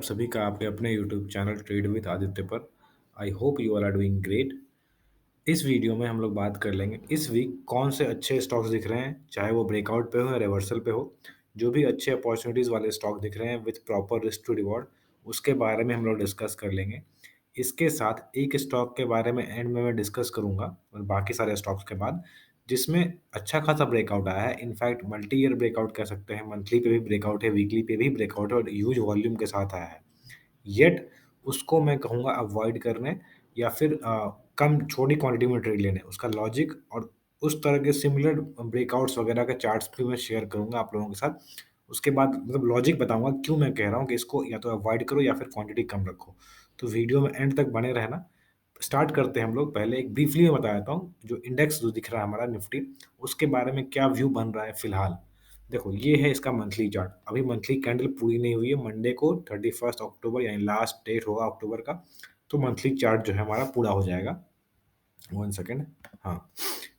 आप सभी का आपके अपने YouTube channel trade with Aditya पर। I hope you all are doing great. इस वीडियो में हम लोग बात कर लेंगे इस वीक कौन से अच्छे स्टॉक्स दिख रहे हैं, चाहे वो ब्रेकआउट पे हो या रिवर्सल पे हो। जो भी अच्छे अपॉर्चुनिटीज़ वाले स्टॉक दिख रहे हैं with proper risk to reward, उसके बारे में हम लोग डिस्कस कर लेंगे। इसके साथ एक स्टॉक के बारे में एंड में मैं डिस्कस करूंगा और बाकी सारे स्टॉक्स के बाद, जिसमें अच्छा खासा ब्रेकआउट आया है। इनफैक्ट मल्टी ईयर ब्रेकआउट कह सकते हैं, मंथली पे भी ब्रेकआउट है, वीकली पे भी ब्रेकआउट है और ह्यूज वॉल्यूम के साथ आया है। येट उसको मैं कहूँगा अवॉइड करने या फिर कम छोटी क्वांटिटी में ट्रेड लेने। उसका लॉजिक और उस तरह के सिमिलर ब्रेकआउट्स वगैरह के चार्ट्स भी मैं शेयर करूँगा आप लोगों के साथ। उसके बाद मतलब लॉजिक बताऊँगा क्यों मैं कह रहा हूँ कि इसको या तो अवॉइड करो या फिर क्वांटिटी कम रखो। तो वीडियो में एंड तक बने रहना। स्टार्ट करते हैं हम लोग। पहले एक ब्रीफली मैं बता देता हूँ, जो इंडेक्स जो दिख रहा है हमारा निफ्टी, उसके बारे में क्या व्यू बन रहा है फिलहाल। देखो ये है इसका मंथली चार्ट। अभी मंथली कैंडल पूरी नहीं हुई है। मंडे को 31 अक्टूबर यानी लास्ट डेट होगा अक्टूबर का, तो मंथली चार्ट जो है हमारा पूरा हो जाएगा। 1 सेकंड। हाँ,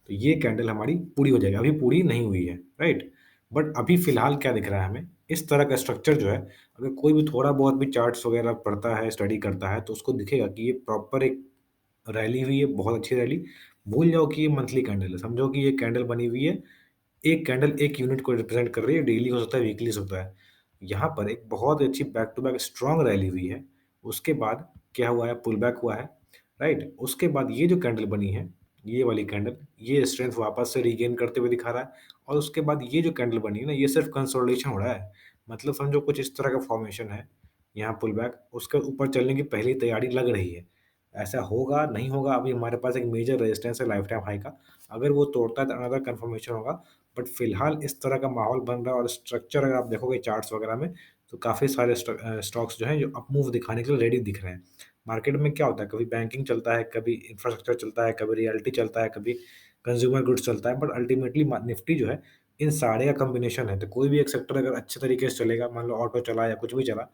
तो ये कैंडल हमारी पूरी हो जाएगी। अभी पूरी नहीं हुई है, राइट? बट अभी फिलहाल क्या दिख रहा है हमें, इस तरह का स्ट्रक्चर जो है, अगर कोई भी थोड़ा बहुत भी चार्ट्स वगैरह पढ़ता है, स्टडी करता है, तो उसको दिखेगा कि ये प्रॉपर एक रैली हुई है, बहुत अच्छी रैली। भूल जाओ कि ये मंथली कैंडल है, समझो कि ये कैंडल बनी हुई है, एक कैंडल एक यूनिट को रिप्रेजेंट कर रही है, डेली हो सकता है, वीकली हो सकता है। यहाँ पर एक बहुत अच्छी back to back strong rally हुई है। उसके बाद क्या हुआ है, पुल बैक हुआ है, राइट? उसके बाद ये जो कैंडल बनी है, ये वाली कैंडल, ये स्ट्रेंथ वापस से रीगेन करते हुए दिखा रहा है। और उसके बाद ये जो कैंडल बनी है ना, ये सिर्फ कंसोलिडेशन हो रहा है। मतलब समझो कुछ इस तरह का फॉर्मेशन है, यहाँ पुल बैक, उसके ऊपर चलने की पहली तैयारी लग रही है। ऐसा होगा नहीं होगा, अभी हमारे पास एक मेजर रेजिस्टेंस है लाइफ टाइम हाई का। अगर वो तोड़ता है तो अनदर कंफर्मेशन होगा। बट फिलहाल इस तरह का माहौल बन रहा है और स्ट्रक्चर अगर आप देखोगे चार्ट्स वगैरह में, तो काफ़ी सारे स्टॉक्स जो हैं जो अप मूव दिखाने के लिए रेडी दिख रहे हैं। मार्केट में क्या होता है, कभी बैंकिंग चलता है, कभी इंफ्रास्ट्रक्चर चलता है, कभी रियल्टी चलता है, कभी कंज्यूमर गुड्स चलता है, बट अल्टीमेटली निफ्टी जो है इन सारे का कॉम्बिनेशन है। तो कोई भी एक सेक्टर अगर अच्छे तरीके से चलेगा, मान लो ऑटो चला या कुछ भी चला,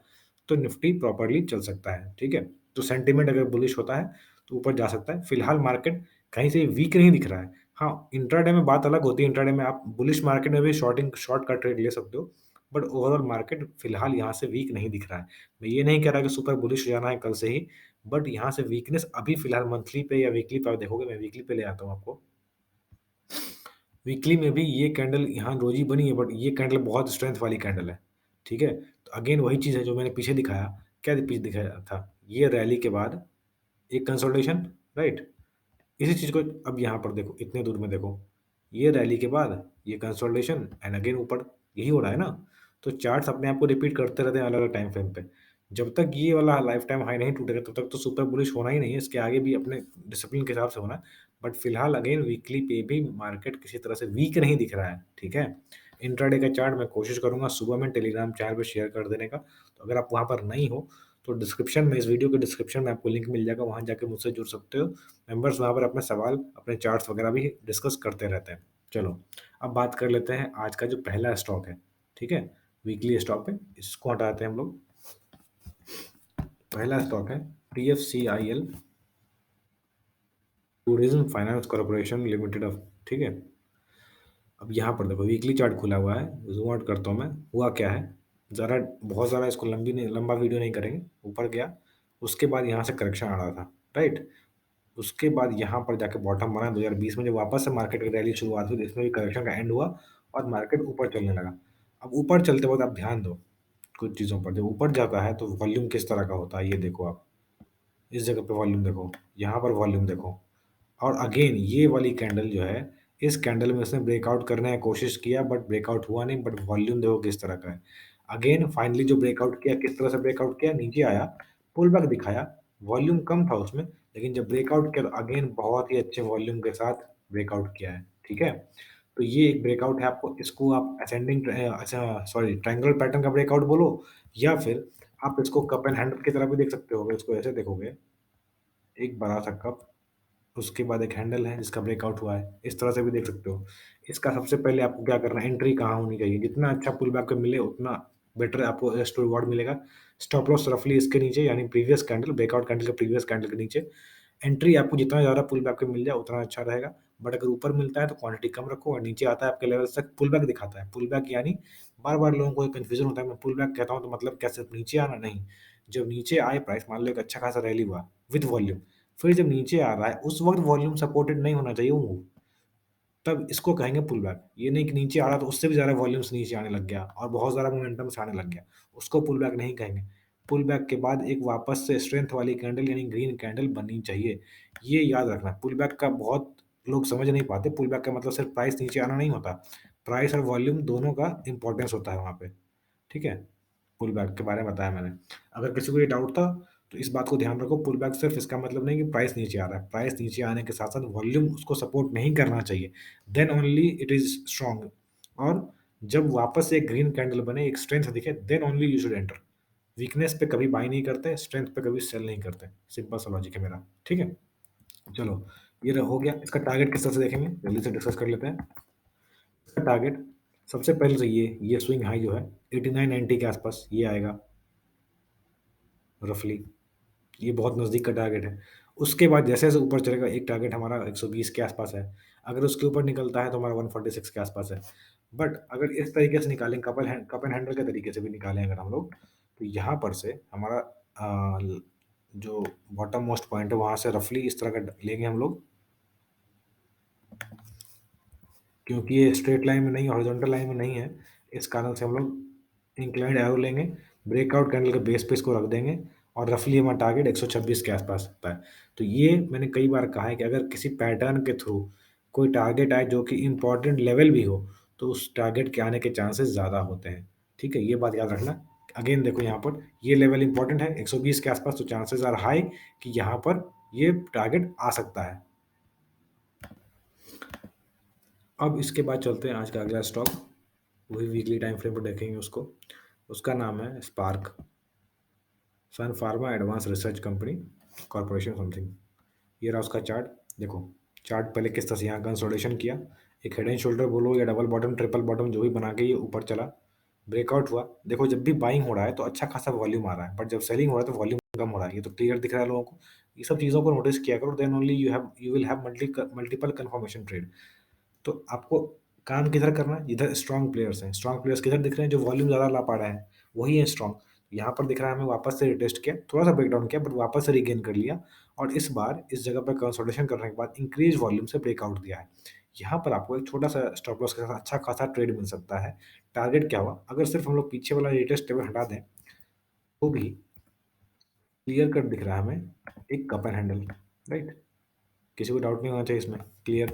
तो निफ्टी प्रॉपर्ली चल सकता है। ठीक है? तो सेंटिमेंट अगर बुलिश होता है तो ऊपर जा सकता है। फिलहाल मार्केट कहीं से वीक नहीं दिख रहा है। हाँ, इंट्राडे में बात अलग होती है। इंट्राडे में आप बुलिश मार्केट में भी शॉर्ट का ट्रेड ले सकते हो, बट ओवरऑल मार्केट फिलहाल यहाँ से वीक नहीं दिख रहा है। मैं ये नहीं कह रहा कि सुपर बुलिश हो जाना है कल से ही, बट यहाँ से वीकनेस अभी फिलहाल मंथली पे या वीकली पे आप देखोगे। मैं वीकली पे ले आता हूँ आपको। वीकली में भी ये कैंडल यहाँ रोजी बनी है, बट ये कैंडल बहुत स्ट्रेंथ वाली कैंडल है। ठीक है? तो अगेन वही चीज़ है जो मैंने पीछे दिखाया। क्या पीछे दिखाया था? ये रैली के बाद एक कंसोलिडेशन, राइट? इसी चीज़ को अब यहाँ पर देखो, इतने दूर में देखो, ये रैली के बाद ये कंसोलिडेशन एंड अगेन ऊपर, यही हो रहा है ना? तो चार्ट्स अपने आप को रिपीट करते रहते हैं अलग-अलग टाइम फ्रेम पे। जब तक ये वाला लाइफ टाइम हाई नहीं टूटेगा, तब तक तो सुपर बुलिश होना ही नहीं है। इसके आगे भी अपने डिसिप्लिन के हिसाब से होना है। बट फिलहाल अगेन वीकली पे भी मार्केट किसी तरह से वीक नहीं दिख रहा है, ठीक है? इंट्राडे का चार्ट मैं कोशिश करूँगा सुबह में टेलीग्राम चैनल पे शेयर कर देने का। तो अगर आप वहाँ पर नहीं हो, तो डिस्क्रिप्शन में, इस वीडियो के डिस्क्रिप्शन में आपको लिंक मिल जाएगा, वहाँ जाके मुझसे जुड़ सकते हो। मेंबर्स वहाँ पर अपने सवाल, अपने चार्ट्स वगैरह भी डिस्कस करते रहते हैं। चलो, अब बात कर लेते हैं आज का जो पहला स्टॉक है, ठीक है? वीकली स्टॉक है, इसको हटाते हैं हम लोग। पहला स्टॉक है TFCIL, tourism finance corporation limited of, ठीक है? अब यहाँ पर देखो वीकली चार्ट खुला हुआ है, ज़ूम आउट करता हूँ मैं। हुआ क्या है, ज़रा बहुत ज़्यादा इसको लंबा वीडियो नहीं करेंगे। ऊपर गया, उसके बाद यहाँ से करेक्शन आ रहा था, राइट? उसके बाद यहाँ पर जाके बॉटम बना 2020 में, जब वापस से मार्केट की रैली शुरुआत हुई, इसमें भी करेक्शन का एंड हुआ और मार्केट ऊपर चलने लगा। अब ऊपर चलते वक्त आप ध्यान दो कुछ चीज़ों पर। जब ऊपर जाता है तो वॉल्यूम किस तरह का होता है, ये देखो आप। इस जगह पे वॉल्यूम देखो, यहाँ पर वॉल्यूम देखो। और अगेन ये वाली कैंडल जो है, इस कैंडल में उसने ब्रेकआउट करने की कोशिश किया, बट ब्रेकआउट हुआ नहीं। बट वॉल्यूम देखो किस तरह का है। अगेन फाइनली जो ब्रेकआउट किया, किस तरह से ब्रेकआउट किया, नीचे आया, पुल बैक दिखाया, वॉल्यूम कम था उसमें, लेकिन जब ब्रेकआउट किया तो अगेन बहुत ही अच्छे वॉल्यूम के साथ ब्रेकआउट किया है, ठीक है? तो ये एक ब्रेकआउट है। आपको इसको आप असेंडिंग अच्छा सॉरी ट्रायंगल पैटर्न का ब्रेकआउट बोलो, या फिर आप इसको कप एंड हैंडल की तरह भी देख सकते हो। अगर इसको ऐसे देखोगे, एक बड़ा सा कप, उसके बाद एक हैंडल है जिसका ब्रेकआउट हुआ है, इस तरह से भी देख सकते हो। इसका सबसे पहले आपको क्या करना है, एंट्री कहाँ होनी चाहिए, जितना अच्छा पुल बैक मिले उतना बेटर आपको रिस्क टू रिवॉर्ड मिलेगा। स्टॉप लॉस रफली इसके नीचे, यानी प्रीवियस कैंडल, ब्रेकआउट कैंडल के प्रीवियस कैंडल के नीचे। एंट्री आपको जितना ज़्यादा पुल बैक पे मिल जाए उतना अच्छा रहेगा। बट अगर ऊपर मिलता है तो क्वांटिटी कम रखो, और नीचे आता है आपके लेवल तक पुल बैक दिखाता है। पुल बैक यानी बार-बार लोगों को कन्फ्यूज़न होता है, मैं पुल बैक कहता हूँ तो मतलब क्या सिर्फ नीचे आना? नहीं। जब नीचे आए प्राइस, मान लो एक अच्छा खासा रैली हुआ विद वॉल्यूम, फिर जब नीचे आ रहा है उस वक़्त वॉल्यूम सपोर्टेड नहीं होना चाहिए वो मूव, तब इसको कहेंगे पुल बैक। ये नहीं कि नीचे आ रहा तो उससे भी ज़्यादा वॉल्यूम्स नीचे आने लग गया और बहुत ज़्यादा मोमेंटम से आने लग गया, उसको पुल बैक नहीं कहेंगे। पुल बैक के बाद एक वापस से स्ट्रेंथ वाली कैंडल यानी ग्रीन कैंडल बननी चाहिए। ये याद रखना, पुल बैक का बहुत लोग समझ नहीं पाते, पुल बैक का मतलब सिर्फ प्राइस नीचे आना नहीं होता, प्राइस और वॉल्यूम दोनों का इम्पोर्टेंस होता है वहाँ पे, ठीक है? पुल बैक के बारे में बताया मैंने। अगर किसी को ये डाउट था, तो इस बात को ध्यान रखो, पुल बैक सिर्फ इसका मतलब नहीं कि प्राइस नीचे आ रहा है। प्राइस नीचे आने के साथ-साथ वॉल्यूम उसको सपोर्ट नहीं करना चाहिए, then only it is strong. और जब वापस से एक ग्रीन कैंडल बने, एक स्ट्रेंथ दिखे, then only you should enter. Weakness पे कभी बाय नहीं करते, स्ट्रेंथ पे कभी सेल नहीं करते। सिंपल सा लॉजिक है मेरा, ठीक है? चलो, ये हो गया। इसका टारगेट किस तरह से देखेंगे, जल्दी से डिस्कस कर लेते हैं। इसका टारगेट सबसे पहले तो ये स्विंग हाई जो है 89-90 के आसपास ये आएगा रफली। ये बहुत नज़दीक का टारगेट है। उसके बाद जैसे-जैसे ऊपर चलेगा, एक टारगेट हमारा 120 के आसपास है। अगर उसके ऊपर निकलता है तो हमारा 146 के आसपास है। बट अगर इस तरीके से निकालें, कप एंड हैंडल के तरीके से भी निकालें अगर हम लोग, तो यहाँ पर से हमारा ल जो बॉटम मोस्ट पॉइंट है वहाँ से रफली इस तरह का लेंगे हम लोग, क्योंकि ये स्ट्रेट लाइन में नहीं, हॉरिजॉन्टल लाइन में नहीं है, इस कारण से हम लोग इंक्लाइंड एरो लेंगे, ब्रेकआउट कैंडल के बेस पे इसको रख देंगे और रफली हमारा टारगेट 126 के आसपास होता है। तो ये मैंने कई बार कहा है कि अगर किसी पैटर्न के थ्रू कोई टारगेट आए जो कि इम्पोर्टेंट लेवल भी हो, तो उस टारगेट के आने के चांसेस ज़्यादा होते हैं। ठीक है? ये बात याद रखना। अगेन देखो यहाँ पर ये लेवल इम्पोर्टेंट है 120 के आसपास, तो चांसेस आर हाई कि यहाँ पर ये टारगेट आ सकता है। अब इसके बाद चलते हैं आज का अगला स्टॉक, वही वीकली टाइम फ्रेम पर देखेंगे उसको। उसका नाम है Spark, Sun Pharma advance research company corporation something. ये रहा उसका चार्ट। देखो चार्ट पहले किस तरह से यहाँ कंसोलिडेशन किया, एक हेड एंड शोल्डर बोलो या डबल बॉटम ट्रिपल बॉटम जो भी बना के ये ऊपर चला, ब्रेकआउट हुआ। देखो जब भी बाइंग हो रहा है तो अच्छा खासा वॉल्यूम आ रहा है, बट जब सेलिंग हो रहा है तो वॉल्यूम कम हो रहा है, ये तो क्लियर दिख रहा है लोगों को। ये सब चीज़ों को नोटिस किया करो, then only you will have multiple confirmation trade. तो आपको काम किधर करना है? जिधर स्ट्रॉन्ग प्लेयर्स हैं। स्ट्रॉन्ग प्लेयर्स किधर दिख रहे हैं? जो वॉल्यूम ज़्यादा ला पा रहे हैं, वही है स्ट्रॉन्ग। यहाँ पर दिख रहा है हमें वापस से रिटेस्ट किया, थोड़ा-सा ब्रेकडाउन किया बट वापस से रीगेन कर लिया और इस बार इस जगह पे कंसोलिडेशन करने के बाद इंक्रीज़ वॉल्यूम से ब्रेकआउट दिया है। यहाँ पर आपको एक छोटा-सा स्टॉप लॉस के साथ अच्छा खासा ट्रेड मिल सकता है। टारगेट क्या हुआ? अगर सिर्फ हम लोग पीछे वाला रिटेस्ट लेवल हटा दें, तो भी क्लियर कट दिख रहा है हमें एक कप एंड हैंडल, राइट? किसी को डाउट नहीं होना चाहिए इसमें, क्लियर।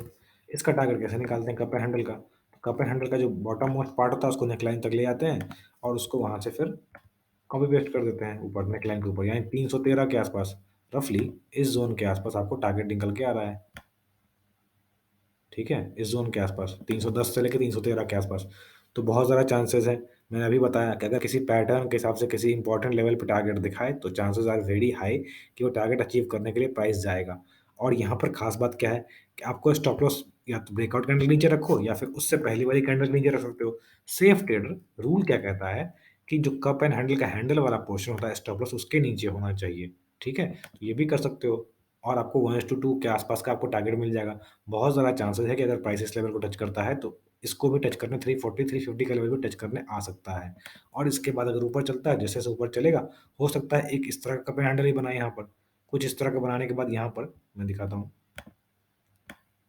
इसका टारगेट कैसे निकालते हैं कप एंड हैंडल का? कप एंड हैंडल का जो बॉटम मोस्ट पार्ट होता है उसको नेकलाइन तक ले आते हैं और उसको वहां से फिर कॉपी पेस्ट कर देते हैं ऊपर नेकलाइन के ऊपर, यानी 313 के आसपास, रफली इस जोन के आसपास आपको टारगेट निकल के आ रहा है। ठीक है, इस जोन के आसपास 310 से लेकर 313 के आसपास, तो बहुत ज़्यादा चांसेस है। मैंने अभी बताया कि अगर किसी पैटर्न के हिसाब से किसी इंपॉर्टेंट लेवल पे टारगेट दिखाए तो चांसेस आर वेरी हाई कि वो टारगेट अचीव करने के लिए प्राइस जाएगा। और यहाँ पर खास बात क्या है कि आपको स्टॉप लॉस या तो ब्रेकआउट कैंडल नीचे रखो या फिर उससे पहली वाली कैंडल नीचे रख सकते हो। सेफ ट्रेडर रूल क्या कहता है कि जो कप एंड हैंडल का हैंडल वाला पोर्शन होता है स्टॉप लॉस उसके नीचे होना चाहिए। ठीक है, तो ये भी कर सकते हो और आपको 1:2 के आसपास का आपको टारगेट मिल जाएगा। बहुत ज़्यादा चांसेस है कि अगर प्राइस इस लेवल को टच करता है तो इसको भी टच करने 340 350 का लेवल भी टच करने आ सकता है। और इसके बाद अगर ऊपर चलता है, जैसे-जैसे ऊपर चलेगा, हो सकता है एक इस तरह का कैंडल ही बनाए यहाँ पर। कुछ इस तरह का बनाने के बाद यहाँ पर मैं दिखाता हूँ।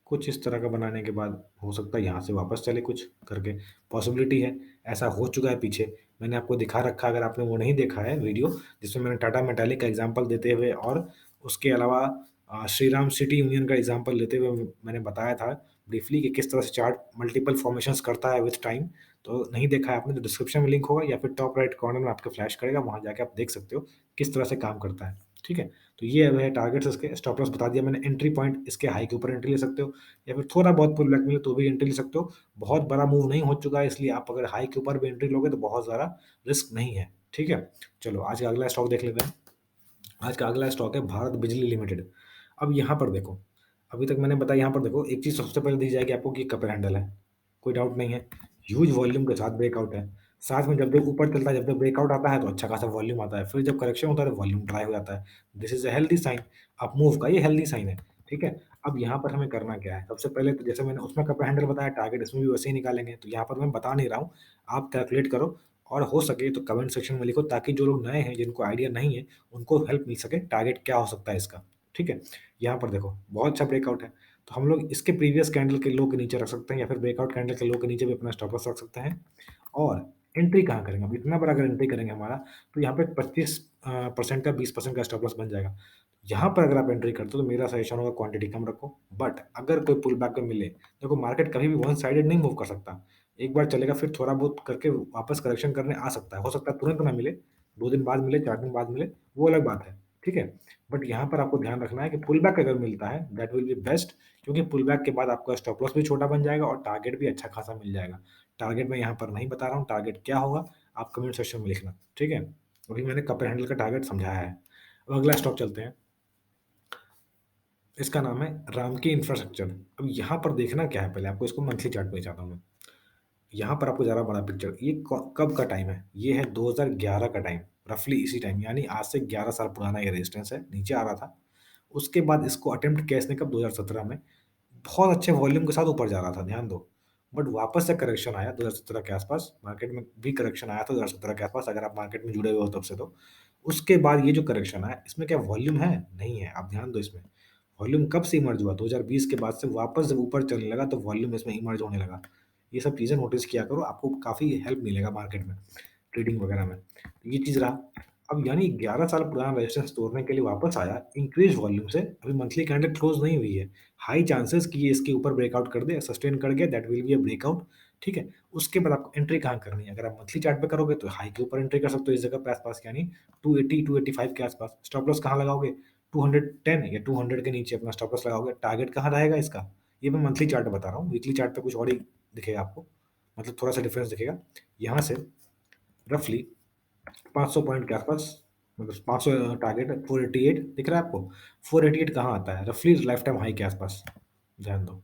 कुछ इस तरह का बनाने के बाद हो सकता है यहाँ से वापस चले कुछ करके, पॉसिबिलिटी है। ऐसा हो चुका है पीछे, मैंने आपको दिखा रखा है, अगर आपने वो नहीं देखा है वीडियो, जिसमें मैंने टाटा मेटालिक का एग्ज़ाम्पल देते हुए और उसके अलावा श्रीराम सिटी यूनियन का एग्ज़ाम्पल लेते हुए मैंने बताया था ब्रीफली कि किस तरह से चार्ट मल्टीपल फॉर्मेशंस करता है विथ टाइम। तो नहीं देखा है आपने तो डिस्क्रिप्शन में लिंक होगा या फिर टॉप राइट कॉर्नर में आपके फ्लैश करेगा, वहाँ जाके आप देख सकते हो किस तरह से काम करता है। ठीक है? तो ये अब है टारगेट्स इसके, स्टॉप लॉस बता दिया मैंने, एंट्री पॉइंट इसके हाई के ऊपर एंट्री ले सकते हो या फिर थोड़ा बहुत पुल बैक मिले तो भी एंट्री ले सकते हो। बहुत बड़ा मूव नहीं हो चुका है इसलिए आप अगर हाई के ऊपर भी एंट्री लोगे तो बहुत ज़्यादा रिस्क नहीं है। ठीक है? चलो आज का अगला स्टॉक देख लेते हैं। आज का अगला स्टॉक है भारत बिजली लिमिटेड। अब यहाँ पर देखो, अभी तक मैंने बताया, यहाँ पर देखो एक चीज़ सबसे पहले दी जाएगी आपको कि कपल हैंडल है, कोई डाउट नहीं है। ह्यूज वॉल्यूम के साथ ब्रेकआउट है। साथ में जब भी ऊपर चलता है, जब भी ब्रेकआउट आता है तो अच्छा खासा वॉल्यूम आता है। फिर जब करेक्शन होता है तो वॉल्यूम ड्राई हो जाता है। This is a healthy sign, up move का ये हेल्दी साइन है। ठीक है? अब यहाँ पर हमें करना क्या है? सबसे पहले तो जैसे मैंने उसमें कपल हैंडल बताया, टारगेट इसमें भी वैसे ही निकालेंगे। तो यहाँ पर मैं बता नहीं रहा हूँ, आप कैलकुलेट करो और हो सके तो कमेंट सेक्शन में लिखो ताकि जो लोग नए हैं, जिनको आइडिया नहीं है, उनको हेल्प मिल सके, टारगेट क्या हो सकता है इसका, ठीक है? यहाँ पर देखो, बहुत अच्छा ब्रेकआउट है, तो हम लोग इसके प्रीवियस कैंडल के लो के नीचे रख सकते हैं या फिर ब्रेकआउट कैंडल के लो के नीचे भी अपना स्टॉप लॉस रख सकते हैं। और एंट्री कहाँ करेंगे? अब इतना बड़ा अगर एंट्री करेंगे हमारा, तो यहाँ पे 25 परसेंट का 20% का स्टॉप लॉस बन जाएगा। यहाँ पर अगर आप एंट्री करते हो तो मेरा सजेशन होगा क्वांटिटी कम रखो। बट अगर कोई पुल बैक पे मिले, देखो मार्केट कभी भी वन साइडेड नहीं मूव कर सकता। एक बार चलेगा फिर थोड़ा बहुत करके वापस करेक्शन करने आ सकता है। हो सकता है तुरंत ना मिले, 2 दिन बाद मिले, 4 दिन बाद मिले, वो अलग बात है, ठीक है? बट यहाँ पर आपको ध्यान रखना है कि पुल बैक अगर मिलता है दैट विल बी बेस्ट, क्योंकि पुल बैक के बाद आपका स्टॉप लॉस भी छोटा बन जाएगा और टारगेट भी अच्छा खासा मिल जाएगा। टारगेट मैं यहाँ पर नहीं बता रहा हूँ, टारगेट क्या होगा आप कमेंट सेक्शन में लिखना, ठीक है? अभी मैंने कपर हैंडल का टारगेट समझाया है। अब अगला स्टॉक चलते हैं। इसका नाम है रामकी इंफ्रास्ट्रक्चर। अब यहाँ पर देखना क्या है, पहले आपको इसको मंथली चार्ट पे जाता हूँ मैं। यहाँ पर आपको ज़्यादा बड़ा पिक्चर, ये कब का टाइम है? ये है 2011 का टाइम, रफली इसी टाइम, यानी आज से 11 साल पुराना ये रेजिस्टेंस है, नीचे आ रहा था। उसके बाद इसको अटेम्प्ट किया इसने कब? 2017 में। बहुत अच्छे वॉल्यूम के साथ ऊपर जा रहा था, ध्यान दो। बट वापस से करेक्शन आया 2017 के आसपास, मार्केट में भी करेक्शन आया था 2017 के आसपास, अगर आप मार्केट में जुड़े हुए हो तब से तो। उसके बाद ये जो करेक्शन आया, इसमें क्या वॉल्यूम है? नहीं है, आप ध्यान दो इसमें। वॉल्यूम कब से इमर्ज हुआ? 2020 के बाद से वापस जब ऊपर चलने लगा तो वॉल्यूम इसमें इमर्ज होने लगा। ये सब चीज़ें नोटिस किया करो, आपको काफ़ी हेल्प मिलेगा मार्केट में, ट्रेडिंग वगैरह में। तो ये चीज़ रहा। अब यानी 11 साल पुराना रेजिस्टेंस तोड़ने के लिए वापस आया, इंक्रीज़ वॉल्यूम से, अभी मंथली कैंडल क्लोज़ नहीं हुई है। हाई चांसेस कि ये इसके ऊपर ब्रेकआउट कर दे, सस्टेन कर गया, that will be a breakout, ठीक है? उसके बाद आपको एंट्री कहाँ करनी है? अगर आप मंथली चार्ट पे करोगे तो हाई के ऊपर एंट्री कर सकते हो इस जगह पे आस-पास, यानी 280, 285 के आस-पास। स्टॉप लॉस कहाँ लगाओगे? 210 या 200 के नीचे अपना स्टॉप लॉस लगाओगे। टारगेट कहाँ रहेगा इसका? ये मैं मंथली चार्ट बता रहा हूँ, वीकली चार्ट पे कुछ और ही दिखेगा आपको, मतलब थोड़ा-सा डिफरेंस दिखेगा। यहाँ से रफली 500 पॉइंट के आसपास, मतलब 500 टारगेट है, 488 दिख रहा है आपको? 488 कहाँ आता है? रफली लाइफ टाइम हाई के आसपास, ध्यान दो।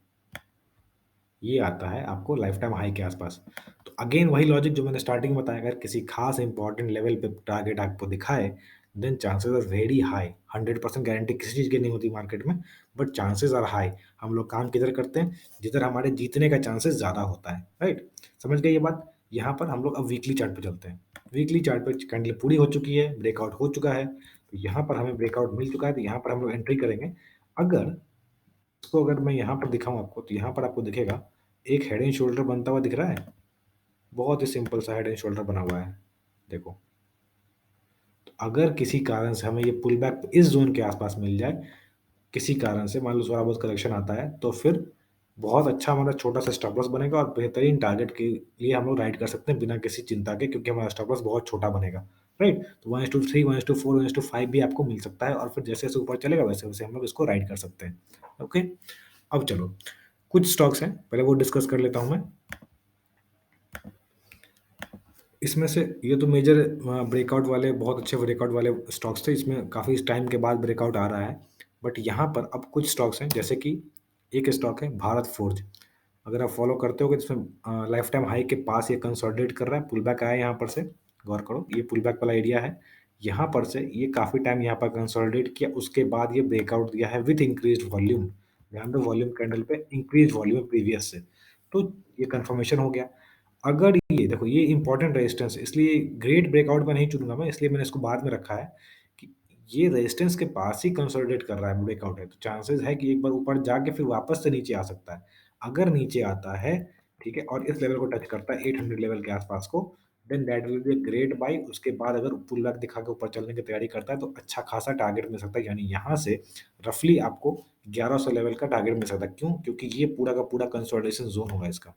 ये आता है आपको लाइफ टाइम हाई के आसपास। तो अगेन वही लॉजिक जो मैंने स्टार्टिंग में बताया, अगर किसी खास इंपॉर्टेंट लेवल पे टारगेट आपको दिखाए, then chances are very high. 100% guarantee किसी चीज़ की नहीं होती मार्केट में, बट चांसेस आर हाई। हम लोग काम किधर करते हैं? जिधर हमारे जीतने का चांसेस ज़्यादा होता है, राइट? समझ गए ये बात? यहाँ पर हम लोग अब वीकली चार्ट पे चलते हैं। वीकली चार्ट पे कैंडल पूरी हो चुकी है, ब्रेकआउट हो चुका है, तो यहाँ पर हमें ब्रेकआउट मिल चुका है, तो यहाँ पर हम लोग एंट्री करेंगे। अगर इसको अगर मैं यहाँ पर दिखाऊँ आपको, तो यहाँ पर आपको दिखेगा एक हेड एंड शोल्डर बनता हुआ दिख रहा है। बहुत ही सिंपल सा हेड एंड शोल्डर बना हुआ है, देखो। तो अगर किसी कारण से हमें ये पुल बैक इस ज़ोन के आसपास मिल जाए, किसी कारण से मान लो थोड़ा बहुत करेक्शन आता है, तो फिर बहुत अच्छा हमारा छोटा-सा स्टॉप लॉस बनेगा और बेहतरीन टारगेट के लिए हम लोग राइड कर सकते हैं बिना किसी चिंता के, क्योंकि हमारा स्टॉप लॉस बहुत छोटा बनेगा, राइट? तो 1:3, 1:4, 1:5 भी आपको मिल सकता है और फिर जैसे-जैसे ऊपर चलेगा वैसे-वैसे हम लोग इसको राइड कर सकते हैं, ओके? अब चलो, कुछ स्टॉक्स हैं, पहले वो डिस्कस कर लेता हूँ मैं। इसमें से ये तो मेजर ब्रेकआउट वाले, बहुत अच्छे ब्रेकआउट वाले स्टॉक्स थे, इसमें काफ़ी टाइम के बाद ब्रेकआउट आ रहा है। बट यहाँ पर अब कुछ स्टॉक्स हैं, जैसे कि एक स्टॉक है भारत फोर्ज। अगर आप फॉलो करते होगे तो इसमें लाइफ टाइम हाई के पास ये कंसोलिडेट कर रहा है, पुल बैक आया है यहाँ पर से, गौर करो ये पुल बैक वाला एरिया है। यहाँ पर से ये काफ़ी टाइम यहाँ पर कंसोलिडेट किया, उसके बाद ये ब्रेकआउट दिया है विथ इंक्रीज्ड वॉल्यूम। ध्यान दो, वॉल्यूम कैंडल पे इंक्रीज्ड वॉल्यूम प्रीवियस से, तो ये कंफर्मेशन हो गया। अगर ये देखो, ये इंपॉर्टेंट रेजिस्टेंस है, इसलिए ग्रेट ब्रेकआउट में नहीं चुनूँगा मैं, इसलिए मैंने इसको बाद में रखा है कि ये रेजिस्टेंस के पास ही कंसोलिडेट कर रहा है, ब्रेकआउट है, तो चांसेस है कि एक बार ऊपर जाके फिर वापस से नीचे आ सकता है। अगर नीचे आता है, ठीक है, और इस लेवल को टच करता है 800 लेवल के आसपास को, then that will be a great buy. उसके बाद अगर पुल बैक दिखा के ऊपर चलने की तैयारी करता है, तो अच्छा खासा टारगेट मिल सकता है, यानी यहाँ से रफली आपको 1100 लेवल का टारगेट मिल सकता है। क्यों? क्योंकि ये पूरा का पूरा कंसोलिडेशन ज़ोन होगा इसका।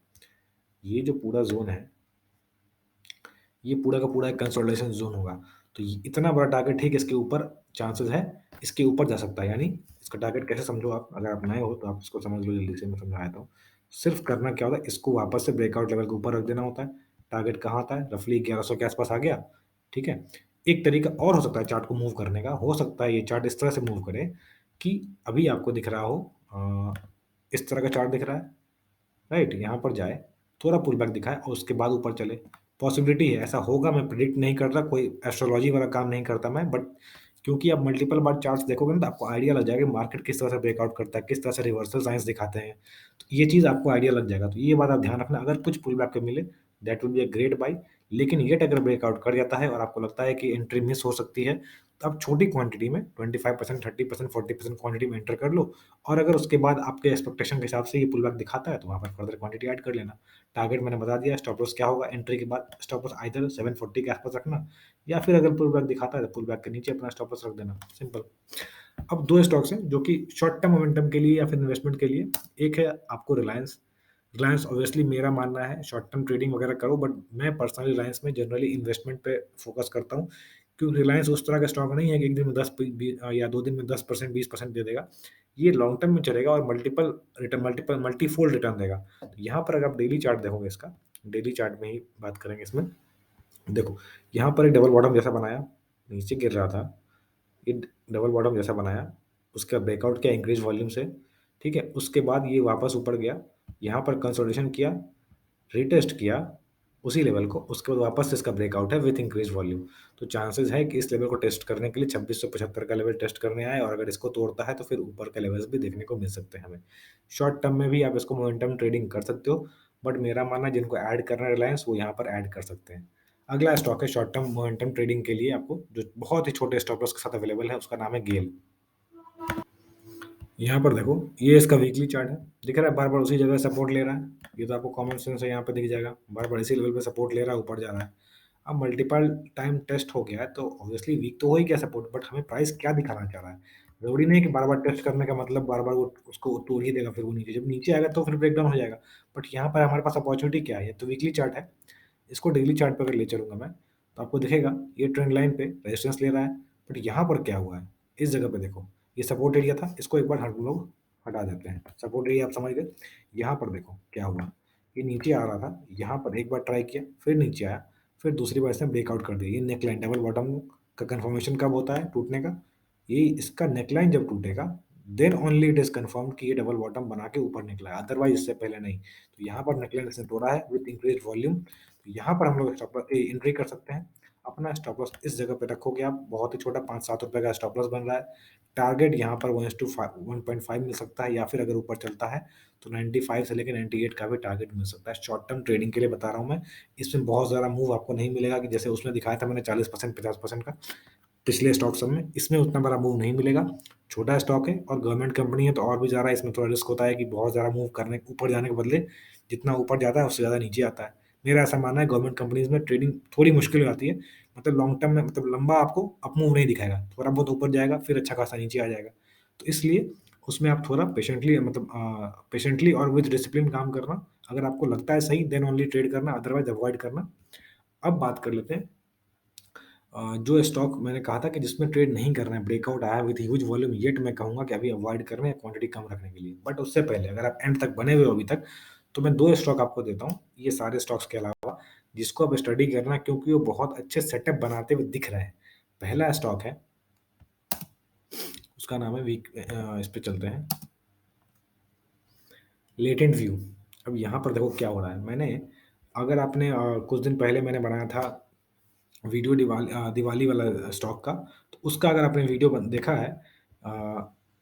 ये जो पूरा ज़ोन है, ये पूरा का पूरा एक कंसोलिडेशन ज़ोन होगा। तो ये इतना बड़ा टारगेट, ठीक है, इसके ऊपर चांसेस है, इसके ऊपर जा सकता है। यानी इसका टारगेट कैसे समझो आप, अगर आप नए हो तो आप इसको समझ लो जल्दी से, मैं समझा देता हूँ। सिर्फ़ करना क्या होता है, इसको वापस से ब्रेकआउट लेवल के ऊपर रख देना होता है। टारगेट कहाँ आता है? रफली 1100 के आसपास आ गया, ठीक है? एक तरीका और हो सकता है चार्ट को मूव करने का, हो सकता है ये चार्ट इस तरह से मूव करे कि अभी आपको दिख रहा हो इस तरह का चार्ट दिख रहा है, राइट? यहाँ पर जाए, थोड़ा पुल बैक दिखाए और उसके बाद ऊपर चले। पॉसिबिलिटी है, ऐसा होगा, मैं प्रेडिक्ट नहीं कर रहा, कोई एस्ट्रोलॉजी वाला काम नहीं करता मैं, बट क्योंकि आप मल्टीपल बार चार्ट्स देखोगे ना, तो आपको आइडिया लग जाएगा कि मार्केट किस तरह से ब्रेकआउट करता है, किस तरह से रिवर्सल साइंस दिखाते हैं। तो ये चीज़ आपको आइडिया लग जाएगा। तो ये बात आप ध्यान रखना, अगर कुछ पुल बैक पे मिले, that will be a great buy. लेकिन ये अगर ब्रेकआउट कर जाता है और आपको लगता है कि एंट्री मिस हो सकती है, तो आप छोटी क्वांटिटी में 25%, 30%, 40% क्वांटिटी में एंटर कर लो, और अगर उसके बाद आपके एक्सपेक्टेशन के हिसाब से ये पुल बैक दिखाता है, तो वहाँ पर फर्दर क्वांटिटी ऐड कर लेना। टारगेट मैंने बता दिया, स्टॉप लॉस क्या होगा, एंट्री के बाद स्टॉप लॉस आइदर 740 के आसपास रखना, या फिर अगर पुल बैक दिखाता है तो पुल बैक के नीचे अपना स्टॉप लॉस रख देना, सिंपल। अब 2 स्टॉक्स हैं जो कि शॉर्ट टर्म मोमेंटम के लिए या फिर इन्वेस्टमेंट के लिए। एक है आपको रिलायंस। रिलायंस ऑब्वियसली मेरा मानना है शॉर्ट टर्म ट्रेडिंग वगैरह करो, बट मैं पर्सनली रिलायंस में जनरली इन्वेस्टमेंट पे फोकस करता हूँ, क्योंकि रिलायंस उस तरह का स्टॉक नहीं है कि एक दिन में 10 या 2 दिन में 10% 20% दे देगा। ये लॉन्ग टर्म में चलेगा और मल्टीफोल्ड रिटर्न देगा। तो यहाँ पर अगर आप डेली चार्ट देखोगे इसका, डेली चार्ट में ही बात करेंगे इसमें, देखो यहाँ पर एक डबल बॉटम जैसा बनाया, नीचे गिर रहा था, ये डबल बॉटम जैसा बनाया, उसका ब्रेकआउट किया इंक्रीज वॉल्यूम से, ठीक है। उसके बाद ये वापस ऊपर गया, यहाँ पर कंसोलिडेशन किया, रीटेस्ट किया उसी लेवल को, उसके बाद वापस से इसका ब्रेकआउट है विथ इंक्रीज वॉल्यूम। तो चांसेस है कि इस लेवल को टेस्ट करने के लिए 2675 का लेवल टेस्ट करने आए, और अगर इसको तोड़ता है तो फिर ऊपर के लेवल्स भी देखने को मिल सकते हैं हमें। शॉर्ट टर्म में भी आप इसको मोमेंटम ट्रेडिंग कर सकते हो, बट मेरा मानना है जिनको ऐड करना है रिलायंस, वो यहाँ पर ऐड कर सकते हैं। अगला स्टॉक है शॉर्ट टर्म मोमेंटम ट्रेडिंग के लिए आपको, जो बहुत ही छोटे स्टॉप लॉस के साथ अवेलेबल है, उसका नाम है गेल। यहाँ पर देखो, ये इसका वीकली चार्ट है, दिख रहा है बार बार उसी जगह सपोर्ट ले रहा है। ये तो आपको कॉमन सेंस है, यहाँ पे दिख जाएगा, बार बार इसी लेवल पे सपोर्ट ले रहा है, ऊपर जा रहा है। अब मल्टीपल टाइम टेस्ट हो गया है तो ऑब्वियसली वीक तो हो ही गया सपोर्ट, बट हमें प्राइस क्या दिखाना चाह रहा है। जरूरी नहीं कि बार बार टेस्ट करने का मतलब बार बार वो उसको तोड़ ही देगा, फिर वो नीचे जब नीचे आएगा तो फिर ब्रेक डाउन हो जाएगा। बट यहाँ पर हमारे पास अपॉर्चुनिटी क्या है, तो वीकली चार्ट है, इसको डेली चार्ट पर अगर ले चलूंगा मैं, तो आपको दिखेगा ये ट्रेंड लाइन पे रेजिस्टेंस ले रहा है। बट यहाँ पर क्या हुआ है, इस जगह पे देखो, ये सपोर्ट एरिया था, इसको एक बार हम लोग हटा देते हैं, सपोर्ट एरिया आप समझ गए। यहाँ पर देखो क्या हुआ, ये नीचे आ रहा था, यहाँ पर एक बार ट्राई किया, फिर नीचे आया, फिर दूसरी बार इसने ब्रेकआउट कर दिया। ये नेकलाइन डबल बॉटम का कंफर्मेशन कब होता है टूटने का, ये इसका नेकलाइन जब टूटेगा, then only it is confirm कि ये डबल बॉटम बना के ऊपर निकला है, अदरवाइज इससे पहले नहीं। तो यहाँ पर नेकलाइन इसने तोड़ा है विद इंक्रीज वॉल्यूम, तो यहाँ पर हम लोग स्टॉप लॉस एंट्री कर सकते हैं। अपना स्टॉप लॉस इस जगह पे रखोगे आप, बहुत ही छोटा 5-7 रुपए का स्टॉप लॉस बन रहा है। टारगेट यहाँ पर 1:5 मिल सकता है, या फिर अगर ऊपर चलता है तो 95 से लेकर 98 का भी टारगेट मिल सकता है। शॉर्ट टर्म ट्रेडिंग के लिए बता रहा हूँ मैं, इसमें बहुत ज़्यादा मूव आपको नहीं मिलेगा कि जैसे उसमें दिखाया था मैंने 40% 50% का पिछले स्टॉक सब में, इसमें उतना बड़ा मूव नहीं मिलेगा। छोटा स्टॉक है और गवर्नमेंट कंपनी है, तो और भी ज़्यादा इसमें थोड़ा रिस्क होता है कि बहुत ज़्यादा मूव करने ऊपर जाने के बदले जितना ऊपर जाता है उससे ज़्यादा नीचे आता है। मेरा ऐसा मानना है गवर्नमेंट कंपनीज में ट्रेडिंग थोड़ी मुश्किल हो जाती है, मतलब लॉन्ग टर्म में, मतलब लंबा आपको अप मूव नहीं दिखाएगा, थोड़ा बहुत ऊपर जाएगा फिर अच्छा खासा नीचे आ जाएगा। तो इसलिए उसमें आप थोड़ा पेशेंटली, मतलब पेशेंटली और विद डिसिप्लिन काम करना। अगर आपको लगता है सही, देन ओनली ट्रेड करना, अदरवाइज अवॉइड करना। अब बात कर लेते हैं जो स्टॉक मैंने कहा था कि जिसमें ट्रेड नहीं करना है, ब्रेकआउट आया विद ह्यूज वॉल्यूम, येट मैं कहूँगा कि अभी अवॉइड करना है क्वांटिटी कम रखने के लिए। बट उससे पहले अगर आप एंड तक बने हुए हो अभी तक, तो मैं 2 स्टॉक आपको देता हूँ, ये सारे स्टॉक्स के अलावा, जिसको आप स्टडी करना है, क्योंकि वो बहुत अच्छे सेटअप बनाते हुए दिख रहे हैं। पहला स्टॉक है, उसका नाम है इस पे चलते हैं, लेटेंट व्यू। अब यहाँ पर देखो क्या हो रहा है, मैंने, अगर आपने कुछ दिन पहले मैंने बनाया था वीडियो दिवाली वाला स्टॉक का, तो उसका अगर आपने वीडियो देखा है,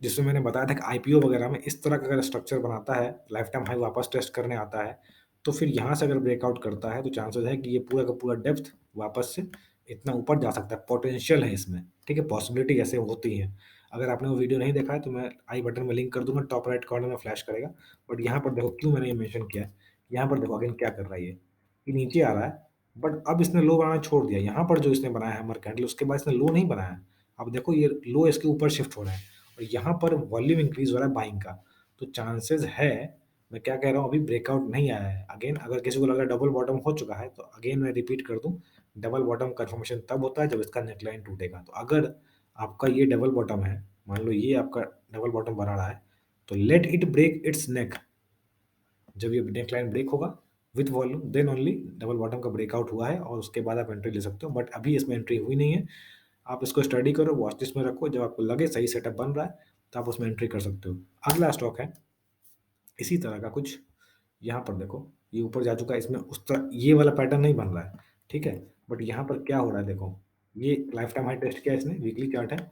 जिसमें मैंने बताया था कि आईपीओ वगैरह में इस तरह का अगर स्ट्रक्चर बनाता है, लाइफ टाइम हाई वापस टेस्ट करने आता है, तो फिर यहाँ से अगर ब्रेकआउट करता है तो चांसेस है कि ये पूरा का पूरा डेप्थ वापस से इतना ऊपर जा सकता है, पोटेंशियल है इसमें, ठीक है, पॉसिबिलिटी ऐसे होती है। अगर आपने वो वीडियो नहीं देखा है तो मैं आई बटन में लिंक कर दूंगा, टॉप राइट कॉर्नर में फ्लैश करेगा। बट यहाँ पर देखो क्यों मैंने ये मेंशन किया है, यहाँ पर देखो अगेन क्या कर रहा है, ये नीचे आ रहा है, बट अब इसने लो बनाना छोड़ दिया। यहाँ पर जो इसने बनाया है हैमर कैंडल, उसके बाद इसने लो नहीं बनाया। अब देखो ये लो इसके ऊपर शिफ्ट हो रहा है, और यहाँ पर वॉल्यूम इंक्रीज हो रहा है बाइंग का। तो चांसेस है, मैं क्या कह रहा हूँ, अभी ब्रेकआउट नहीं आया है। अगेन अगर किसी को लग रहा है डबल बॉटम हो चुका है, तो अगेन मैं रिपीट कर दूं, डबल बॉटम कंफर्मेशन तब होता है जब इसका नेकलाइन टूटेगा। तो अगर आपका ये डबल बॉटम है, मान लो ये आपका डबल बॉटम बना रहा है, तो let it break its neck. जब ये नेक लाइन ब्रेक होगा with volume, then only double bottom का ब्रेकआउट हुआ है, और उसके बाद आप एंट्री ले सकते हो। बट अभी इसमें एंट्री हुई नहीं है। आप इसको स्टडी करो, वॉच लिस्ट में रखो, जब आपको लगे सही सेटअप बन रहा है तो आप उसमें एंट्री कर सकते हो। अगला स्टॉक है इसी तरह का कुछ, यहाँ पर देखो ये ऊपर जा चुका है, इसमें उस तरह ये वाला पैटर्न नहीं बन रहा है, ठीक है। बट यहाँ पर क्या हो रहा है देखो, ये लाइफ टाइम हाई टेस्ट किया इसने, वीकली चार्ट है,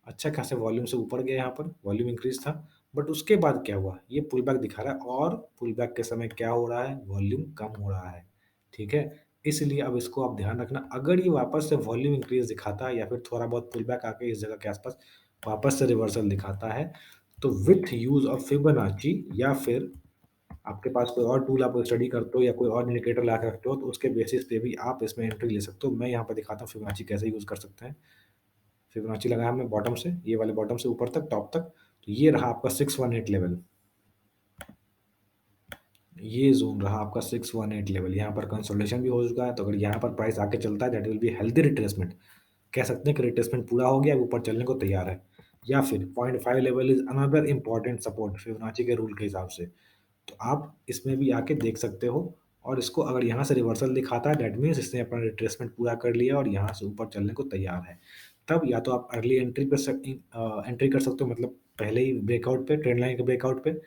अच्छा खासे वॉल्यूम से ऊपर गया, यहाँ पर वॉल्यूम इंक्रीज था। बट उसके बाद क्या हुआ, ये पुल बैक दिखा रहा है, और पुल बैक के समय क्या हो रहा है, वॉल्यूम कम हो रहा है, ठीक है। इसलिए अब इसको आप ध्यान रखना, अगर ये वापस से वॉल्यूम इंक्रीज़ दिखाता है या फिर थोड़ा बहुत पुल बैक आके इस जगह के आस-पास वापस से रिवर्सल दिखाता है, तो विथ यूज़ ऑफ फिबोनाची या फिर आपके पास कोई और टूल आप स्टडी करते हो या कोई और इंडिकेटर लगा के रखते हो, तो उसके बेसिस पे भी आप इसमें एंट्री ले सकते हो। मैं यहाँ पे दिखाता हूँ फिबोनाची कैसे यूज़ कर सकते हैं। फिबोनाची लगाया हमने बॉटम से, ये वाले बॉटम से ऊपर तक, टॉप तक, तो ये रहा आपका 618 लेवल। ये ज़ोन रहा आपका 618 लेवल, यहाँ पर कंसोलिडेशन भी हो चुका है, तो अगर यहाँ पर प्राइस आके चलता है that will be healthy retracement. कह सकते हैं कि रिट्रेसमेंट पूरा हो गया, अब ऊपर चलने को तैयार है। या फिर 0.5 level is another important support Fibonacci के रूल के हिसाब से। तो आप इसमें भी आके देख सकते हो, और इसको अगर यहाँ से रिवर्सल दिखाता है दैट मीन्स इसने अपना रिट्रेसमेंट पूरा कर लिया और यहाँ से ऊपर चलने को तैयार है। तब या तो आप अर्ली एंट्री कर सकते हो, मतलब पहले ही ब्रेकआउट पे, ट्रेंड लाइन के ब्रेकआउट पे,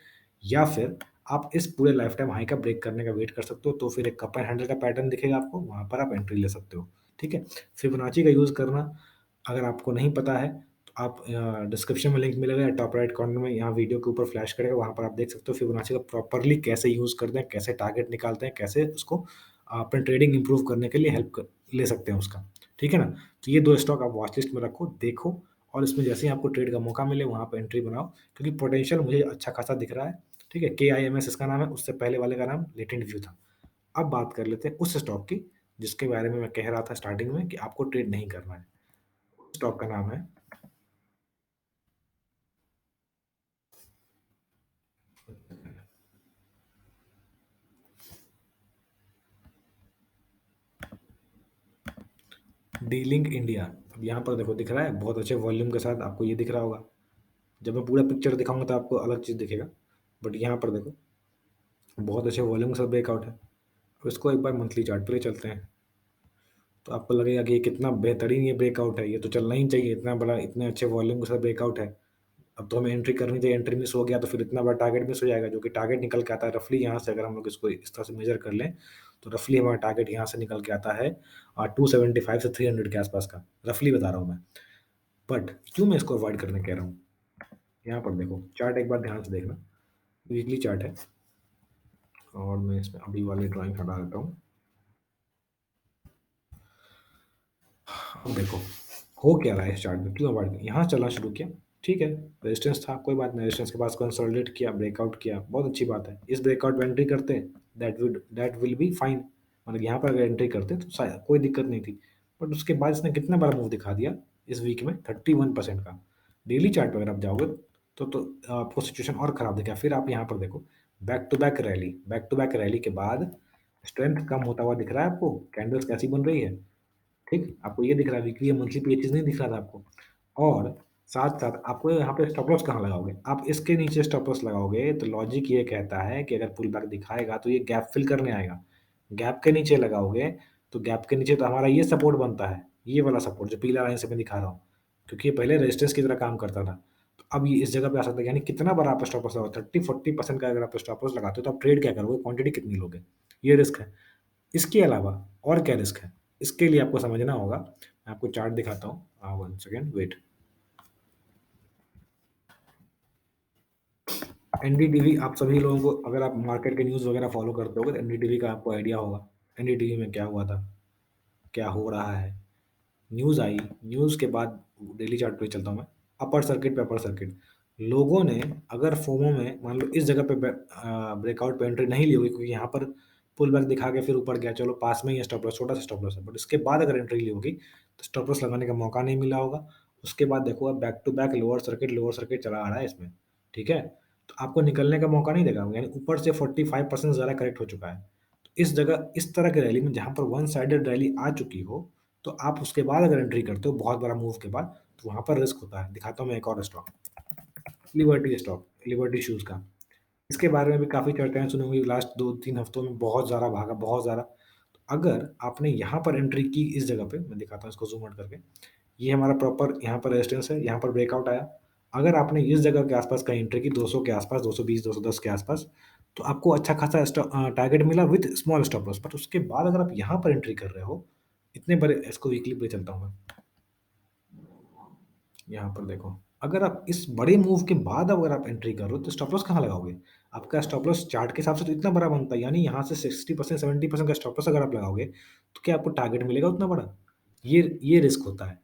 या फिर आप इस पूरे लाइफ टाइम हाई का ब्रेक करने का वेट कर सकते हो, तो फिर एक कप एंड हैंडल का पैटर्न दिखेगा आपको, वहाँ पर आप एंट्री ले सकते हो। ठीक है? फिबोनाची का यूज़ करना अगर आपको नहीं पता है, तो आप डिस्क्रिप्शन में लिंक मिलेगा या टॉप राइट कॉर्नर में, यहाँ वीडियो के ऊपर फ्लैश करेगा, वहाँ पर आप देख सकते हो फिबोनाची का प्रॉपर्ली कैसे यूज़ करते हैं, कैसे टारगेट निकालते हैं, कैसे उसको अपने ट्रेडिंग इंप्रूव करने के लिए हेल्प कर ले सकते हैं उसका। ठीक है ना? तो ये 2 स्टॉक आप वॉच लिस्ट में रखो, देखो, और इसमें जैसे ही आपको ट्रेड का मौका मिले वहाँ पे एंट्री बनाओ, क्योंकि पोटेंशियल मुझे अच्छा खासा दिख रहा है। ठीक है? KIMS इसका नाम है, उससे पहले वाले का नाम लेटेंट व्यू था। अब बात कर लेते हैं उस स्टॉक की, जिसके बारे में मैं कह रहा था स्टार्टिंग में कि आपको ट्रेड नहीं करना है। स्टॉक का नाम है डी-लिंक इंडिया। अब यहाँ पर देखो दिख रहा है, बहुत अच्छे वॉल्यूम के साथ आपको ये दिख रहा होगा। जब मैं पूरा पिक्चर दिखाऊँगा तो आपको अलग चीज़ दिखेगा। बट यहाँ पर देखो, बहुत अच्छे वॉल्यूम के साथ ब्रेकआउट है। अब इसको एक बार मंथली चार्ट पे ले चलते हैं, तो आपको लगेगा कि ये कितना बेहतरीन ये ब्रेकआउट है, ये तो चलना ही चाहिए, इतना बड़ा, इतने अच्छे वॉल्यूम के साथ ब्रेकआउट है। अब तो हमें एंट्री करनी चाहिए, एंट्री मिस हो गया तो फिर इतना बड़ा टारगेट मिस हो जाएगा, जो कि टारगेट निकल के आता है रफली यहाँ से, अगर हम लोग इसको इस तरह से मेज़र कर लें, तो रफली हमारा टारगेट यहाँ से निकल के आता है 275 से 300 के आसपास का, रफली बता रहा हूँ मैं। बट क्यों मैं इसको अवॉइड करने कह रहा हूँ? यहाँ पर देखो, चार्ट एक बार ध्यान से देखना, वीकली चार्ट है, और मैं इसमें अभी वाली ड्राइंग हटा देता हूँ। अब देखो, हो क्या रहा है इस चार्ट में, क्यों अवॉइड, यहाँ चलना शुरू किया, ठीक है, रेजिस्टेंस था, कोई बात नहीं, रेजिस्टेंस के पास कंसोलिडेट किया, ब्रेकआउट किया, बहुत अच्छी बात है। इस ब्रेकआउट में एंट्री करते, दैट विल बी फाइन, मतलब यहाँ पर अगर एंट्री करते तो शायद कोई दिक्कत नहीं थी। बट उसके बाद इसने कितना बड़ा मूव दिखा दिया इस वीक में, 31% का। डेली चार्ट पर अगर आप जाओगे तो आपको सिचुएशन और खराब दिखा। फिर आप यहाँ पर देखो, बैक टू बैक रैली के बाद स्ट्रेंथ कम होता हुआ दिख रहा है आपको, कैंडल्स कैसी बन रही है, ठीक? आपको ये दिख रहा है, वीकली या मंथली पे ये चीज़ नहीं दिख रहा था आपको। और साथ-साथ आपको यहाँ पे स्टॉप लॉस कहाँ लगाओगे? आप इसके नीचे स्टॉप लॉस लगाओगे, तो लॉजिक ये कहता है कि अगर पुल बैक दिखाएगा तो ये गैप फिल करने आएगा। गैप के नीचे लगाओगे, तो गैप के नीचे तो हमारा ये सपोर्ट बनता है, ये वाला सपोर्ट जो पीला लाइन से मैं दिखा रहा हूँ, क्योंकि ये पहले रेजिस्टेंस की तरह काम करता था। तो अब ये इस जगह पे आ सकता है, यानी कितना बड़ा आप स्टॉप लॉस लगाओ, 30-40% का अगर आप स्टॉप लॉस लगाते हो, तो आप ट्रेड क्या करोगे? क्वांटिटी कितनी लोगे? ये रिस्क है। इसके अलावा और क्या रिस्क है? इसके लिए आपको समझना होगा। मैं आपको चार्ट दिखाता हूँ। 1 सेकंड वेट। एनडीटीवी, आप सभी लोगों को, अगर आप मार्केट के न्यूज़ वगैरह फॉलो करते होगे, तो एनडीटीवी का आपको आइडिया होगा। एनडीटीवी में क्या हुआ था? क्या हो रहा है? न्यूज़ आई, न्यूज़ के बाद डेली चार्ट पे चलता हूँ मैं, अपर सर्किट पे अपर सर्किट। लोगों ने अगर फोमो में मान लो इस जगह पे ब्रेकआउट पे एंट्री नहीं ली होगी, क्योंकि यहाँ पर पुल बैक दिखा के फिर ऊपर गया, चलो पास में ही है स्टॉप लॉस, छोटा सा स्टॉप लॉस है, बट इसके बाद अगर एंट्री ली होगी तो स्टॉप लॉस लगाने का मौका नहीं मिला होगा। उसके बाद देखो, अब back to back lower circuit चला आ रहा है इसमें, ठीक है? तो आपको निकलने का मौका नहीं देगा, यानी ऊपर से 45% ज़्यादा करेक्ट हो चुका है। तो इस जगह इस तरह की रैली में जहाँ पर वन साइडेड रैली आ चुकी हो, तो आप उसके बाद अगर एंट्री करते हो बहुत बड़ा मूव के बाद, तो वहाँ पर रिस्क होता है। दिखाता हूँ मैं एक और स्टॉक, लिबर्टी शूज़ का। इसके बारे में भी काफ़ी चर्चाएँ सुनी होंगी, लास्ट 2-3 हफ्तों में बहुत ज़्यादा भागा, बहुत ज़्यादा। तो अगर आपने यहाँ पर एंट्री की इस जगह पे, मैं दिखाता हूँ इसको ज़ूम आउट करके। ये हमारा प्रॉपर यहाँ पर रेजिस्टेंस है, यहाँ पर ब्रेकआउट आया। अगर आपने इस जगह के आस-पास कहीं एंट्री की 200 के आस-पास, 220, 210 के आस-पास, तो आपको अच्छा खासा टारगेट मिला with small stop loss. But उसके बाद अगर आप यहाँ पर एंट्री कर रहे हो, इतने बड़े, इसको वीकली पे चलता हूँ मैं। यहाँ पर देखो, अगर आप इस बड़े मूव के बाद अगर आप एंट्री कर रहे हो, तो स्टॉप लॉस कहाँ लगाओगे? आपका स्टॉप लॉस चार्ट के हिसाब से तो इतना बड़ा बनता है, यानी यहाँ से 60% 70% का स्टॉप लॉस अगर आप लगाओगे, तो क्या आपको टारगेट मिलेगा उतना बड़ा? ये रिस्क होता है।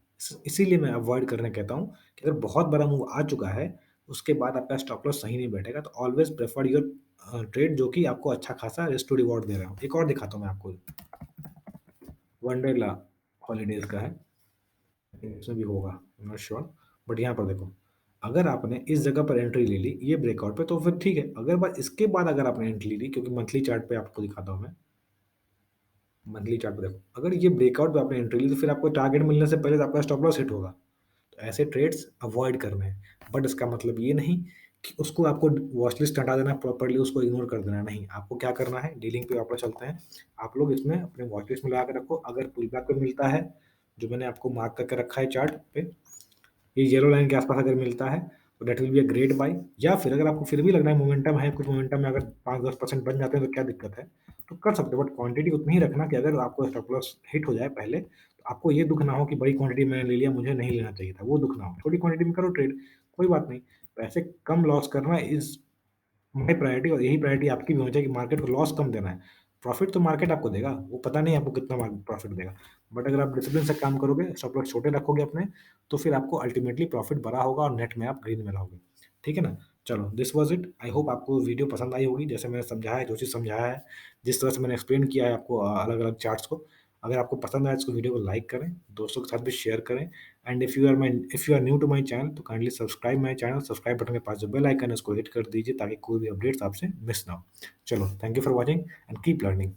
इसीलिए मैं अवॉइड करने कहता हूँ कि अगर बहुत बड़ा मूव आ चुका है, उसके बाद आपका स्टॉप लॉस सही नहीं बैठेगा, तो ऑलवेज़ प्रेफर योर ट्रेड जो कि आपको अच्छा खासा रिस्क टू रिवॉर्ड दे रहा हो। एक और दिखाता हूँ मैं आपको, वंडरला हॉलिडेज़ का है। इसमें भी होगा, I am not sure, but यहाँ पर देखो, अगर आपने इस जगह पर एंट्री ले ली ये ब्रेकआउट पे, तो फिर ठीक है। अगर बस इसके बाद अगर आपने एंट्री ली, क्योंकि मंथली चार्ट पे आपको दिखाता हूँ मैं, मंथली चार्ट पे देखो, अगर ये ब्रेकआउट पे आपने एंट्री ली, तो फिर आपको टारगेट मिलने से पहले तो आपका स्टॉप लॉस हिट होगा। तो ऐसे ट्रेड्स अवॉइड करने हैं। बट इसका मतलब ये नहीं कि उसको आपको वॉच लिस्ट हटा देना है, प्रॉपर्ली उसको इग्नोर कर देना है, नहीं। आपको क्या करना है, डीलिंग पे वापस चलते हैं। आप लोग इसमें अपने वॉच लिस्ट में लगा के रखो, अगर पुल बैक पे मिलता है, जो मैंने आपको मार्क करके रखा है चार्ट पे, ये येलो लाइन के आस-पास अगर मिलता है, तो that will be a great buy. या फिर अगर आपको फिर भी लग रहा है मोमेंटम है, कुछ मोमेंटम में अगर 5-10% बन जाते हैं तो क्या दिक्कत है? तो कर सकते हो, बट क्वांटिटी उतनी ही रखना कि अगर आपको स्टॉप लॉस हिट हो जाए पहले, तो आपको ये दुःख ना हो कि बड़ी क्वांटिटी मैंने ले लिया, मुझे नहीं लेना चाहिए था, वो दुःख ना हो। छोटी क्वांटिटी में करो ट्रेड, कोई बात नहीं। पैसे कम लॉस करना इज़ माय प्रायोरिटी, और यही प्रायोरिटी आपकी भी होनी चाहिए कि मार्केट को लॉस कम देना है। प्रॉफिट तो मार्केट आपको देगा, वो पता नहीं आपको कितना प्रॉफिट देगा। बट अगर आप डिसिप्लिन से काम करोगे, स्टॉप लॉस छोटे रखोगे अपने, तो फिर आपको अल्टीमेटली प्रॉफिट बड़ा होगा और नेट में आप ग्रीन में रहोगे। ठीक है ना? चलो, this was it. I hope आपको वीडियो पसंद आई होगी, जैसे मैंने समझाया है, जो चीज़ समझाया है, जिस तरह से मैंने एक्सप्लेन किया है आपको अलग-अलग चार्ट्स को। अगर आपको पसंद आया, तो वीडियो को लाइक करें, दोस्तों के साथ भी शेयर करें। And if you are new to my channel, तो kindly subscribe my channel. Subscribe button के पास जो बेल आइकन है, उसको हिट कर दीजिए, ताकि कोई भी अपडेट्स आपसे मिस ना हो। चलो, thank you for watching and keep learning.